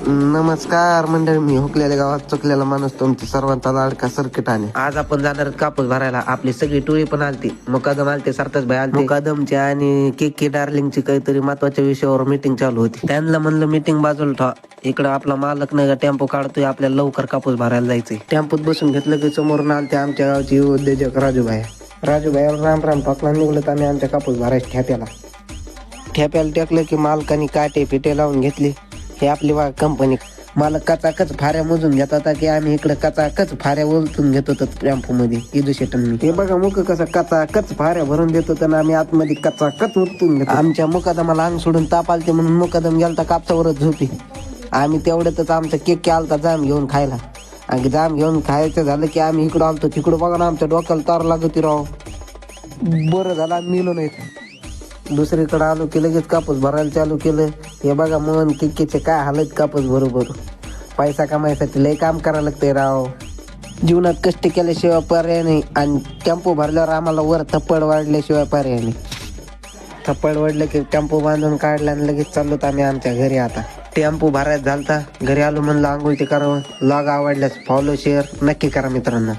नमस्कार मंडळी, मी हुकलेल्या गावात चुकलेला माणूस तुमचा सर्वांचा लाडका सर्किट आहे. आज आपण जाणार कापूस भरायला. आपली सगळी टोळी पण आलती. मुकादम आलते, सरताज भाई आलते. मुकादमची आणि के डार्लिंगची काहीतरी महत्वाच्या विषयावर मीटिंग चालू होती. त्यांना म्हणलं मीटिंग बाजूला ठेवा, इकडं आपला मालक नाही का टेम्पो काढतोय, आपल्याला लवकर कापूस भरायला जायचंय. टेम्पोत बसून घेतलं की समोरून आलते आमच्या गावचे उद्योजक राजूभाईवर राम राम टाकला. निघलं आम्ही आमच्या कापूस भरायच्या ठेप्याला टेकलं की मालकानी काटे फिटे लावून घेतली. हे आपली कंपनी मालक कचाकच फाऱ्या मोजून घेत होता की आम्ही इकडे कचाकच फाऱ्या ओलतून घेत होतो टेम्पो मध्ये. इदुशेटन हे बघा मुख कसं कचाकच फाऱ्या भरून देत होतं ना, आम्ही आतमध्ये कचाकच ओलतून घेतो. आमच्या मुकादमाला अंग सोडून ताप आलते म्हणून मुकादम गेलता कापसावरच झोपी. आम्ही तेवढ्यातच आमचा केक आलता जाम घेऊन खायला. आणि जाम घेऊन खायचं झालं की आम्ही इकडं आलतो. तिकडं बघा ना आमच्या डोक्याला तार लागती राव. बरं झालं आम्ही मिलो नाही. दुसरीकडे आलो की लगेच कापूस भरायला चालू केलं. हे बघा मन किक्कीचे काय हालत कापूस बरोबर. पैसा कमायसाठी लय काम करायला लागतंय राव. जीवनात कष्ट केल्याशिवाय पर्याय नाही. आणि टेम्पो भरल्यावर आम्हाला वर थप्पड वाढल्याशिवाय पर्याय नाही. थप्पड वाढलं की टेम्पो बांधून काढला आणि लगेच चाललोत आम्ही आमच्या घरी. आता टेम्पो भरायचा झालता, घरी आलो म्हणलं आंघोळ ते करावं. लॉग आवडल्यास फॉलो शेअर नक्की करा मित्रांनो.